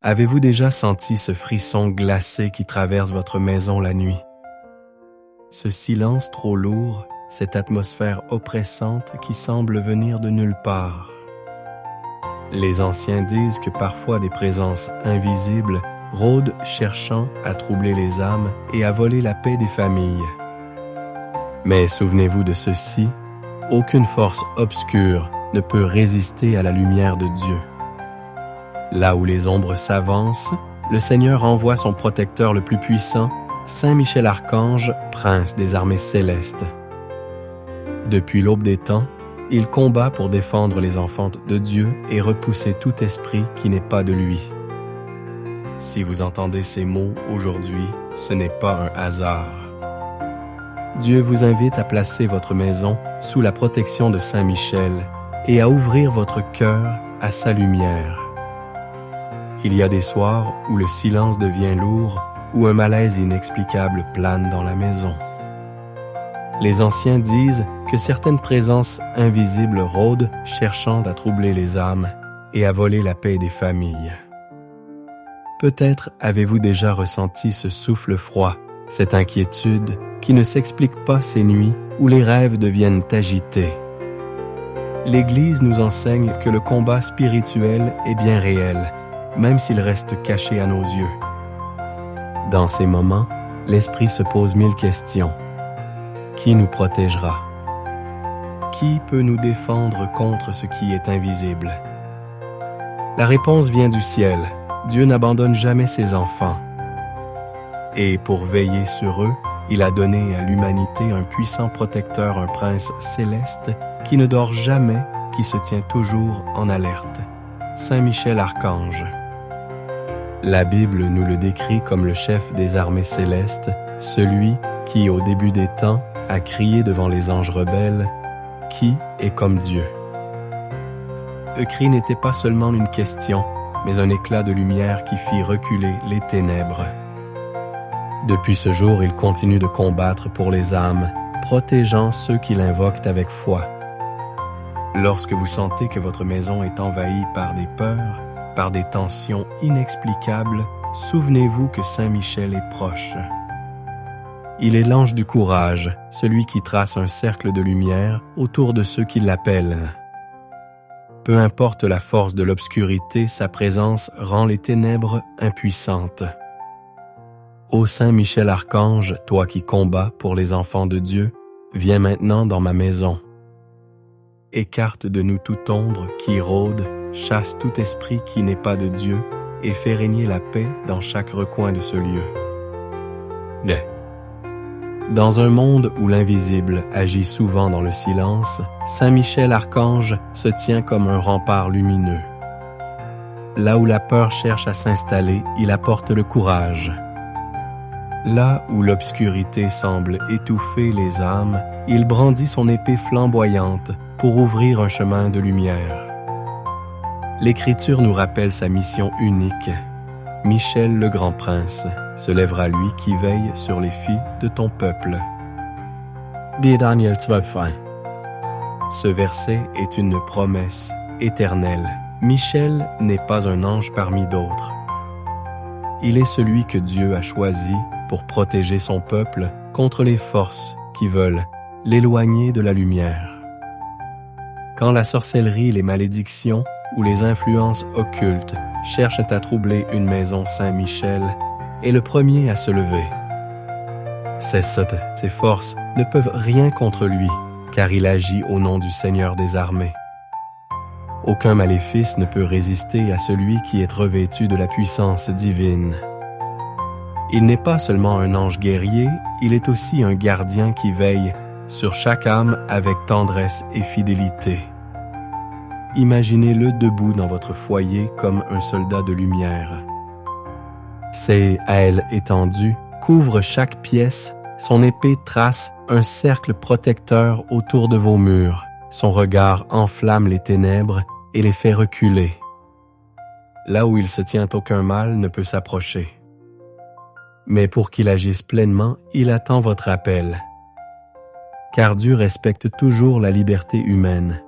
Avez-vous déjà senti ce frisson glacé qui traverse votre maison la nuit? Ce silence trop lourd, cette atmosphère oppressante qui semble venir de nulle part. Les anciens disent que parfois des présences invisibles rôdent cherchant à troubler les âmes et à voler la paix des familles. Mais souvenez-vous de ceci, aucune force obscure ne peut résister à la lumière de Dieu. Là où les ombres s'avancent, le Seigneur envoie son protecteur le plus puissant, Saint Michel Archange, prince des armées célestes. Depuis l'aube des temps, il combat pour défendre les enfants de Dieu et repousser tout esprit qui n'est pas de lui. Si vous entendez ces mots aujourd'hui, ce n'est pas un hasard. Dieu vous invite à placer votre maison sous la protection de Saint Michel et à ouvrir votre cœur à sa lumière. Il y a des soirs où le silence devient lourd, où un malaise inexplicable plane dans la maison. Les anciens disent que certaines présences invisibles rôdent, cherchant à troubler les âmes et à voler la paix des familles. Peut-être avez-vous déjà ressenti ce souffle froid, cette inquiétude qui ne s'explique pas ces nuits où les rêves deviennent agités. L'Église nous enseigne que le combat spirituel est bien réel, même s'il reste caché à nos yeux. Dans ces moments, l'esprit se pose 1000 questions. Qui nous protégera? Qui peut nous défendre contre ce qui est invisible? La réponse vient du ciel. Dieu n'abandonne jamais ses enfants. Et pour veiller sur eux, il a donné à l'humanité un puissant protecteur, un prince céleste qui ne dort jamais, qui se tient toujours en alerte. Saint Michel Archange. La Bible nous le décrit comme le chef des armées célestes, celui qui, au début des temps, a crié devant les anges rebelles « Qui est comme Dieu ?» Le cri n'était pas seulement une question, mais un éclat de lumière qui fit reculer les ténèbres. Depuis ce jour, il continue de combattre pour les âmes, protégeant ceux qui l'invoquent avec foi. Lorsque vous sentez que votre maison est envahie par des peurs, par des tensions inexplicables, souvenez-vous que Saint Michel est proche. Il est l'ange du courage, celui qui trace un cercle de lumière autour de ceux qui l'appellent. Peu importe la force de l'obscurité, sa présence rend les ténèbres impuissantes. Ô Saint Michel Archange, toi qui combats pour les enfants de Dieu, viens maintenant dans ma maison. Écarte de nous toute ombre qui rôde, chasse tout esprit qui n'est pas de Dieu et fais régner la paix dans chaque recoin de ce lieu. Dans un monde où l'invisible agit souvent dans le silence, Saint Michel Archange se tient comme un rempart lumineux. Là où la peur cherche à s'installer, il apporte le courage. Là où l'obscurité semble étouffer les âmes, il brandit son épée flamboyante pour ouvrir un chemin de lumière. L'Écriture nous rappelle sa mission unique. Michel le grand prince, se lèvera lui qui veille sur les filles de ton peuple. Daniel 2:5. Ce verset est une promesse éternelle. Michel n'est pas un ange parmi d'autres. Il est celui que Dieu a choisi pour protéger son peuple contre les forces qui veulent l'éloigner de la lumière. Quand la sorcellerie, les malédictions ou les influences occultes cherchent à troubler une maison, Saint Michel est le premier à se lever. Ces forces ne peuvent rien contre lui, car il agit au nom du Seigneur des armées. Aucun maléfice ne peut résister à celui qui est revêtu de la puissance divine. Il n'est pas seulement un ange guerrier, il est aussi un gardien qui veille sur chaque âme avec tendresse et fidélité. Imaginez-le debout dans votre foyer comme un soldat de lumière. Ses ailes étendues couvrent chaque pièce, son épée trace un cercle protecteur autour de vos murs, son regard enflamme les ténèbres et les fait reculer. Là où il se tient, aucun mal ne peut s'approcher. Mais pour qu'il agisse pleinement, il attend votre appel. Car Dieu respecte toujours la liberté humaine.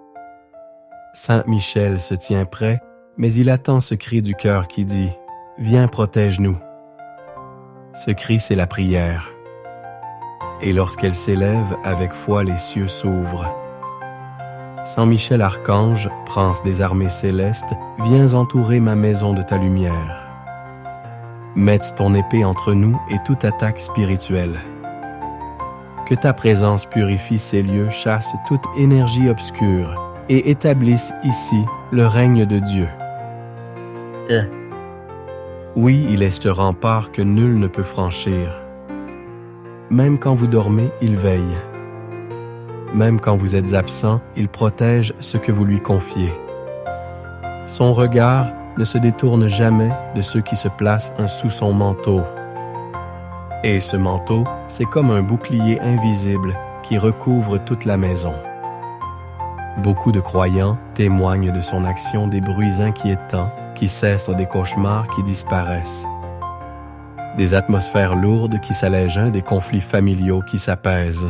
Saint Michel se tient prêt, mais il attend ce cri du cœur qui dit viens protège-nous. Ce cri, c'est la prière. Et lorsqu'elle s'élève, avec foi les cieux s'ouvrent. Saint Michel Archange, prince des armées célestes, viens entourer ma maison de ta lumière. Mette ton épée entre nous et toute attaque spirituelle. Que ta présence purifie ces lieux, chasse toute énergie obscure et établisse ici le règne de Dieu. Oui, il est ce rempart que nul ne peut franchir. Même quand vous dormez, il veille. Même quand vous êtes absent, il protège ce que vous lui confiez. Son regard ne se détourne jamais de ceux qui se placent sous son manteau. Et ce manteau, c'est comme un bouclier invisible qui recouvre toute la maison. Beaucoup de croyants témoignent de son action des bruits inquiétants qui cessent des cauchemars qui disparaissent. Des atmosphères lourdes qui s'allègent, des conflits familiaux qui s'apaisent.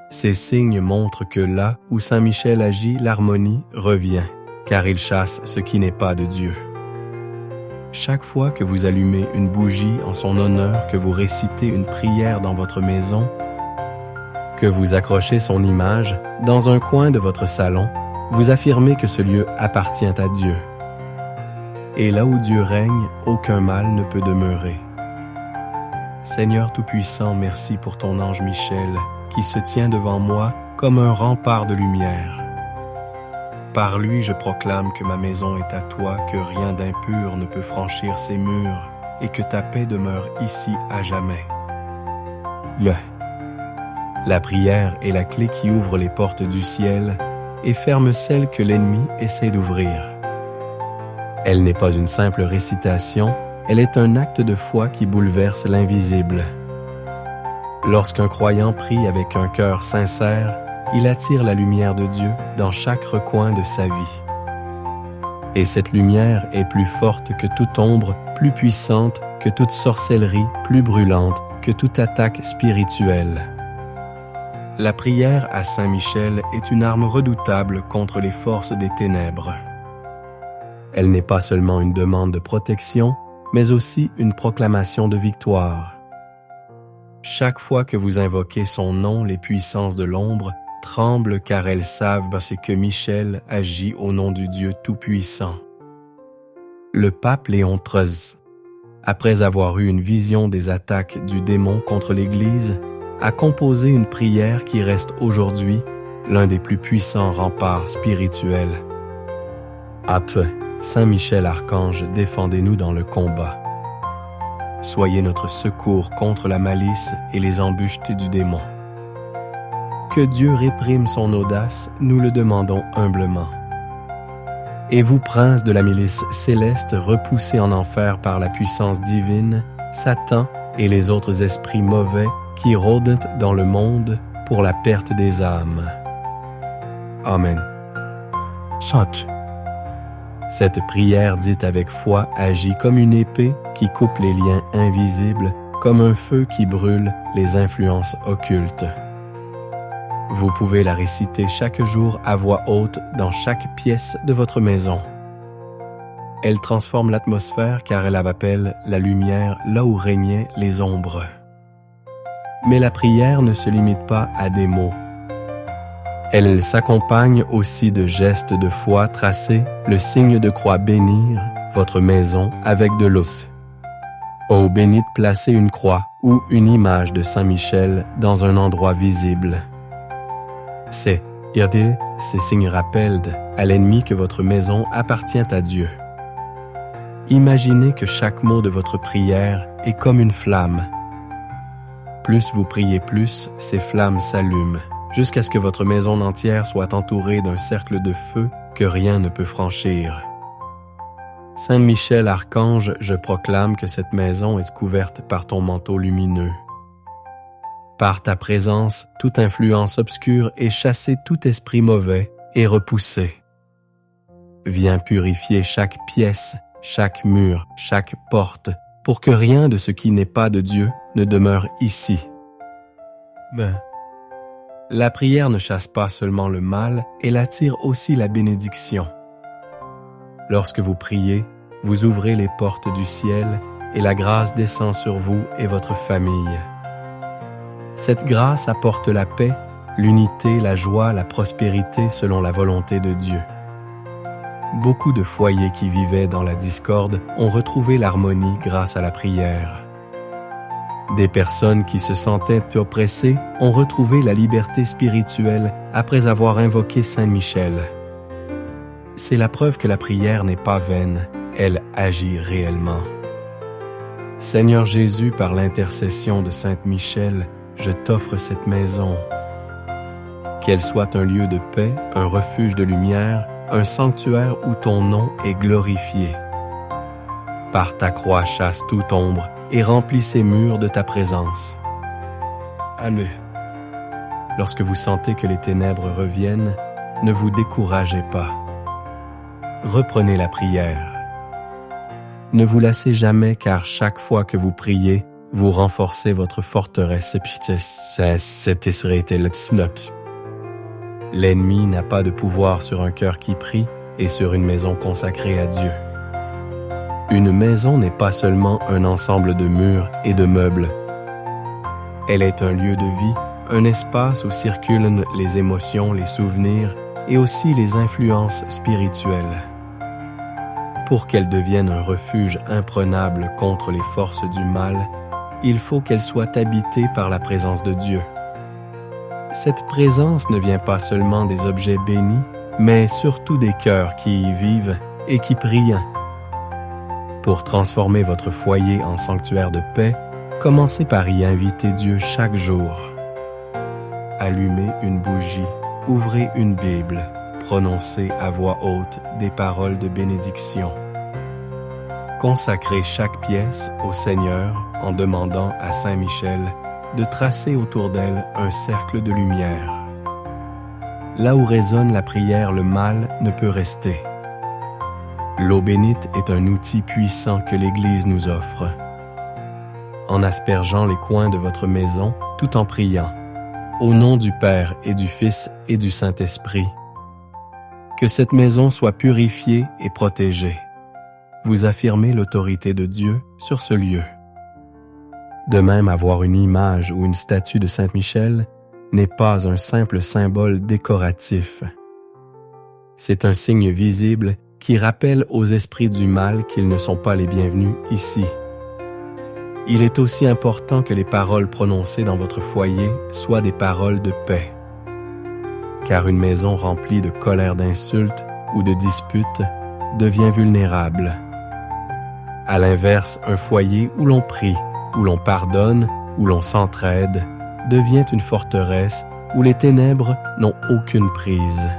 Ces signes montrent que là où Saint Michel agit, l'harmonie revient, car il chasse ce qui n'est pas de Dieu. Chaque fois que vous allumez une bougie en son honneur, que vous récitez une prière dans votre maison, que vous accrochez son image dans un coin de votre salon, vous affirmez que ce lieu appartient à Dieu. Et là où Dieu règne, aucun mal ne peut demeurer. Seigneur Tout-Puissant, merci pour ton ange Michel, qui se tient devant moi comme un rempart de lumière. Par lui, je proclame que ma maison est à toi, que rien d'impur ne peut franchir ses murs, et que ta paix demeure ici à jamais. La prière est la clé qui ouvre les portes du ciel et ferme celles que l'ennemi essaie d'ouvrir. Elle n'est pas une simple récitation, elle est un acte de foi qui bouleverse l'invisible. Lorsqu'un croyant prie avec un cœur sincère, il attire la lumière de Dieu dans chaque recoin de sa vie. Et cette lumière est plus forte que toute ombre, plus puissante que toute sorcellerie, plus brûlante que toute attaque spirituelle. La prière à Saint Michel est une arme redoutable contre les forces des ténèbres. Elle n'est pas seulement une demande de protection, mais aussi une proclamation de victoire. Chaque fois que vous invoquez son nom, les puissances de l'ombre tremblent car elles savent que Michel agit au nom du Dieu Tout-Puissant. Le pape Léon XIII, après avoir eu une vision des attaques du démon contre l'Église, a composé une prière qui reste aujourd'hui l'un des plus puissants remparts spirituels. Saint Michel Archange, défendez-nous dans le combat. Soyez notre secours contre la malice et les embûches du démon. Que Dieu réprime son audace, nous le demandons humblement. Et vous, princes de la milice céleste, repoussés en enfer par la puissance divine, Satan et les autres esprits mauvais qui rôdent dans le monde pour la perte des âmes. Amen. Chante. Cette prière dite avec foi agit comme une épée qui coupe les liens invisibles, comme un feu qui brûle les influences occultes. Vous pouvez la réciter chaque jour à voix haute dans chaque pièce de votre maison. Elle transforme l'atmosphère car elle appelle la lumière là où régnaient les ombres. Mais la prière ne se limite pas à des mots. Elle s'accompagne aussi de gestes de foi tracés, le signe de croix bénir votre maison avec de l'os. Ô bénite, placez une croix ou une image de Saint Michel dans un endroit visible. Ces signes rappellent à l'ennemi que votre maison appartient à Dieu. Imaginez que chaque mot de votre prière est comme une flamme. Plus vous priez plus, ces flammes s'allument, jusqu'à ce que votre maison entière soit entourée d'un cercle de feu que rien ne peut franchir. Saint Michel Archange, je proclame que cette maison est couverte par ton manteau lumineux. Par ta présence, toute influence obscure est chassée, tout esprit mauvais est repoussé. Viens purifier chaque pièce, chaque mur, chaque porte, pour que rien de ce qui n'est pas de Dieu ne demeure ici. La prière ne chasse pas seulement le mal, elle attire aussi la bénédiction. Lorsque vous priez, vous ouvrez les portes du ciel et la grâce descend sur vous et votre famille. Cette grâce apporte la paix, l'unité, la joie, la prospérité selon la volonté de Dieu. Beaucoup de foyers qui vivaient dans la discorde ont retrouvé l'harmonie grâce à la prière. Des personnes qui se sentaient oppressées ont retrouvé la liberté spirituelle après avoir invoqué Saint Michel. C'est la preuve que la prière n'est pas vaine, elle agit réellement. Seigneur Jésus, par l'intercession de Sainte Michel, je t'offre cette maison. Qu'elle soit un lieu de paix, un refuge de lumière, un sanctuaire où ton nom est glorifié. Par ta croix chasse toute ombre et remplis ces murs de ta présence. Amen. Lorsque vous sentez que les ténèbres reviennent, ne vous découragez pas. Reprenez la prière. Ne vous lassez jamais car chaque fois que vous priez, vous renforcez votre forteresse. L'ennemi n'a pas de pouvoir sur un cœur qui prie et sur une maison consacrée à Dieu. Une maison n'est pas seulement un ensemble de murs et de meubles. Elle est un lieu de vie, un espace où circulent les émotions, les souvenirs et aussi les influences spirituelles. Pour qu'elle devienne un refuge imprenable contre les forces du mal, il faut qu'elle soit habitée par la présence de Dieu. Cette présence ne vient pas seulement des objets bénis, mais surtout des cœurs qui y vivent et qui prient. Pour transformer votre foyer en sanctuaire de paix, commencez par y inviter Dieu chaque jour. Allumez une bougie, ouvrez une Bible, prononcez à voix haute des paroles de bénédiction. Consacrez chaque pièce au Seigneur en demandant à Saint Michel de tracer autour d'elle un cercle de lumière. Là où résonne la prière, le mal ne peut rester. L'eau bénite est un outil puissant que l'Église nous offre. En aspergeant les coins de votre maison tout en priant, au nom du Père et du Fils et du Saint-Esprit, que cette maison soit purifiée et protégée. Vous affirmez l'autorité de Dieu sur ce lieu. De même, avoir une image ou une statue de Saint Michel n'est pas un simple symbole décoratif. C'est un signe visible qui rappelle aux esprits du mal qu'ils ne sont pas les bienvenus ici. Il est aussi important que les paroles prononcées dans votre foyer soient des paroles de paix. Car une maison remplie de colère d'insultes ou de disputes devient vulnérable. À l'inverse, un foyer où l'on prie, où l'on pardonne, où l'on s'entraide, devient une forteresse où les ténèbres n'ont aucune prise.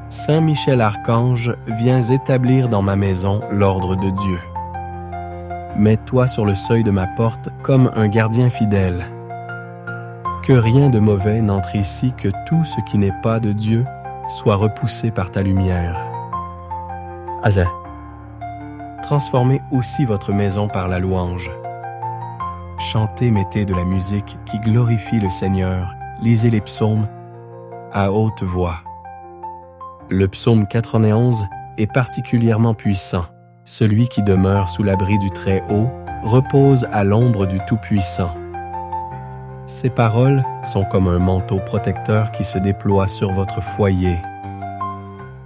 Saint Michel Archange, viens établir dans ma maison l'ordre de Dieu. Mets-toi sur le seuil de ma porte comme un gardien fidèle. Que rien de mauvais n'entre ici, que tout ce qui n'est pas de Dieu soit repoussé par ta lumière. Aza. Transformez aussi votre maison par la louange. Chantez, mettez de la musique qui glorifie le Seigneur, lisez les psaumes à haute voix. Le psaume 91 est particulièrement puissant. Celui qui demeure sous l'abri du Très-Haut repose à l'ombre du Tout-Puissant. Ces paroles sont comme un manteau protecteur qui se déploie sur votre foyer.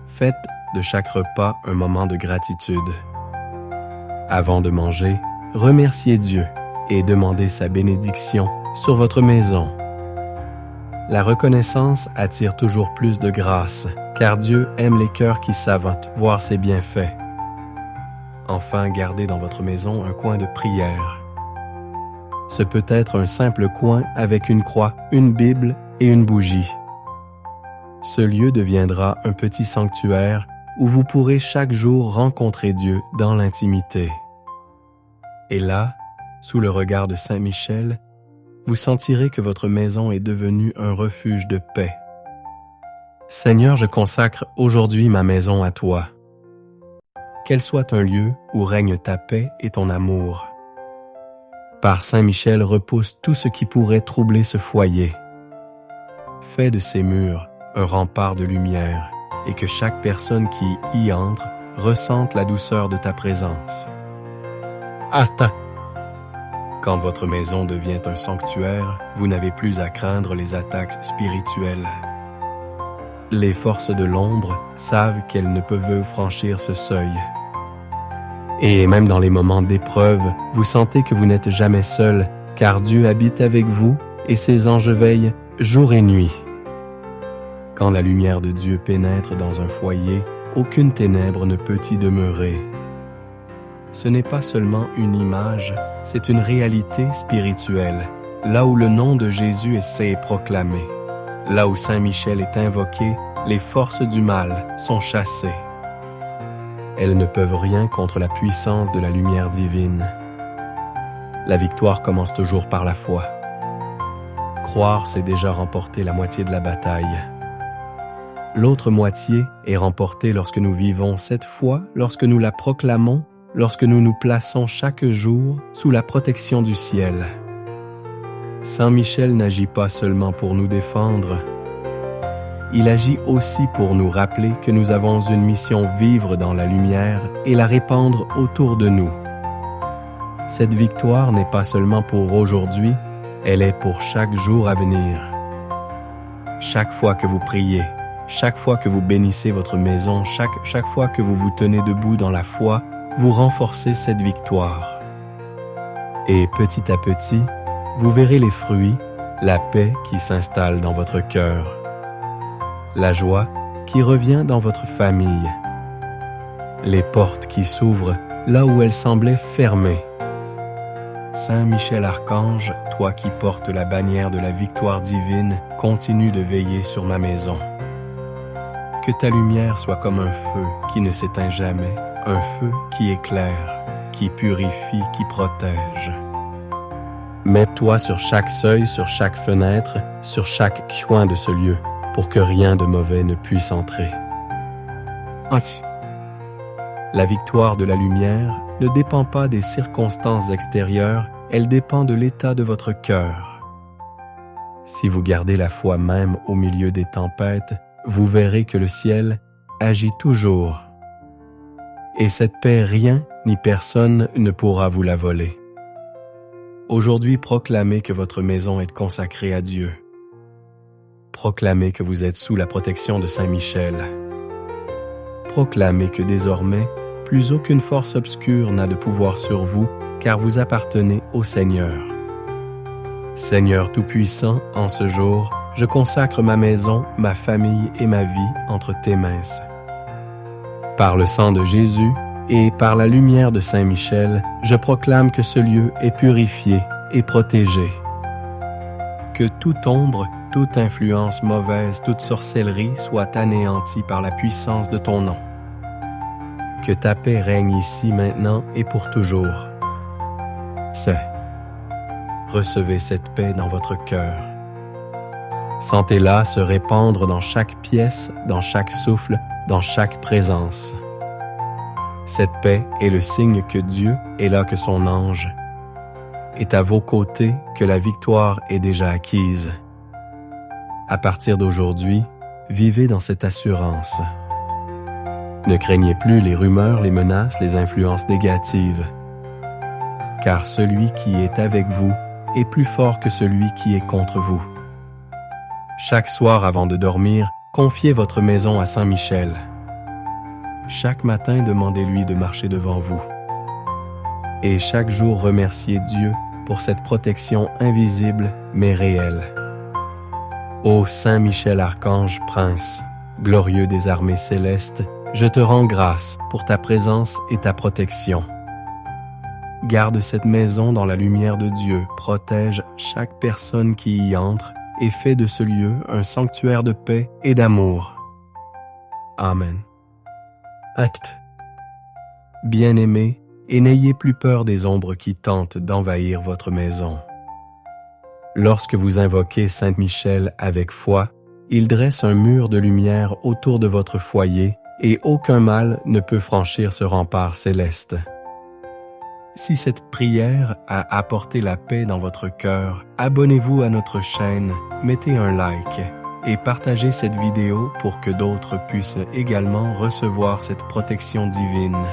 Faites de chaque repas un moment de gratitude. Avant de manger, remerciez Dieu et demandez sa bénédiction sur votre maison. La reconnaissance attire toujours plus de grâce, car Dieu aime les cœurs qui savent voir ses bienfaits. Enfin, gardez dans votre maison un coin de prière. Ce peut être un simple coin avec une croix, une Bible et une bougie. Ce lieu deviendra un petit sanctuaire où vous pourrez chaque jour rencontrer Dieu dans l'intimité. Et là, sous le regard de Saint Michel, vous sentirez que votre maison est devenue un refuge de paix. Seigneur, je consacre aujourd'hui ma maison à toi. Qu'elle soit un lieu où règne ta paix et ton amour. Par Saint Michel, repousse tout ce qui pourrait troubler ce foyer. Fais de ces murs un rempart de lumière et que chaque personne qui y entre ressentent la douceur de ta présence. Hasta. Quand votre maison devient un sanctuaire, vous n'avez plus à craindre les attaques spirituelles. Les forces de l'ombre savent qu'elles ne peuvent franchir ce seuil. Et même dans les moments d'épreuve, vous sentez que vous n'êtes jamais seul, car Dieu habite avec vous et ses anges veillent jour et nuit. Quand la lumière de Dieu pénètre dans un foyer, aucune ténèbre ne peut y demeurer. Ce n'est pas seulement une image, c'est une réalité spirituelle, là où le nom de Jésus est proclamé. Là où Saint Michel est invoqué, les forces du mal sont chassées. Elles ne peuvent rien contre la puissance de la lumière divine. La victoire commence toujours par la foi. Croire, c'est déjà remporter la moitié de la bataille. L'autre moitié est remportée lorsque nous vivons cette foi, lorsque nous la proclamons, lorsque nous nous plaçons chaque jour sous la protection du ciel. Saint Michel n'agit pas seulement pour nous défendre. Il agit aussi pour nous rappeler que nous avons une mission: vivre dans la lumière et la répandre autour de nous. Cette victoire n'est pas seulement pour aujourd'hui, elle est pour chaque jour à venir. Chaque fois que vous priez, chaque fois que vous bénissez votre maison, chaque fois que vous vous tenez debout dans la foi, vous renforcez cette victoire. Et petit à petit, vous verrez les fruits, la paix qui s'installe dans votre cœur, la joie qui revient dans votre famille, les portes qui s'ouvrent là où elles semblaient fermées. Saint Michel Archange, toi qui portes la bannière de la victoire divine, continue de veiller sur ma maison. Que ta lumière soit comme un feu qui ne s'éteint jamais, un feu qui éclaire, qui purifie, qui protège. Mets-toi sur chaque seuil, sur chaque fenêtre, sur chaque coin de ce lieu, pour que rien de mauvais ne puisse entrer. La victoire de la lumière ne dépend pas des circonstances extérieures, elle dépend de l'état de votre cœur. Si vous gardez la foi même au milieu des tempêtes, vous verrez que le ciel agit toujours. Et cette paix, rien ni personne ne pourra vous la voler. Aujourd'hui, proclamez que votre maison est consacrée à Dieu. Proclamez que vous êtes sous la protection de Saint Michel. Proclamez que désormais, plus aucune force obscure n'a de pouvoir sur vous, car vous appartenez au Seigneur. Seigneur Tout-Puissant, en ce jour, je consacre ma maison, ma famille et ma vie entre tes mains. Par le sang de Jésus et par la lumière de Saint Michel, je proclame que ce lieu est purifié et protégé. Que toute ombre, toute influence mauvaise, toute sorcellerie soit anéantie par la puissance de ton nom. Que ta paix règne ici maintenant et pour toujours. Recevez cette paix dans votre cœur. Sentez-la se répandre dans chaque pièce, dans chaque souffle, dans chaque présence. Cette paix est le signe que Dieu est là, que son ange est à vos côtés, que la victoire est déjà acquise. À partir d'aujourd'hui, vivez dans cette assurance. Ne craignez plus les rumeurs, les menaces, les influences négatives, car celui qui est avec vous est plus fort que celui qui est contre vous. Chaque soir avant de dormir, confiez votre maison à Saint Michel. Chaque matin, demandez-lui de marcher devant vous. Et chaque jour, remerciez Dieu pour cette protection invisible mais réelle. Ô Saint Michel Archange, Prince, glorieux des armées célestes, je te rends grâce pour ta présence et ta protection. Garde cette maison dans la lumière de Dieu, protège chaque personne qui y entre et fais de ce lieu un sanctuaire de paix et d'amour. Amen. Acte. Bien-aimés, et n'ayez plus peur des ombres qui tentent d'envahir votre maison. Lorsque vous invoquez Saint Michel avec foi, il dresse un mur de lumière autour de votre foyer et aucun mal ne peut franchir ce rempart céleste. Si cette prière a apporté la paix dans votre cœur, abonnez-vous à notre chaîne, mettez un like et partagez cette vidéo pour que d'autres puissent également recevoir cette protection divine.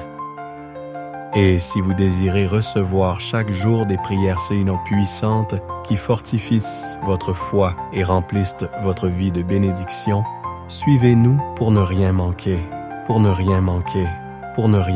Et si vous désirez recevoir chaque jour des prières séances puissantes qui fortifient votre foi et remplissent votre vie de bénédiction, suivez-nous pour ne rien manquer, pour ne rien manquer, pour ne rien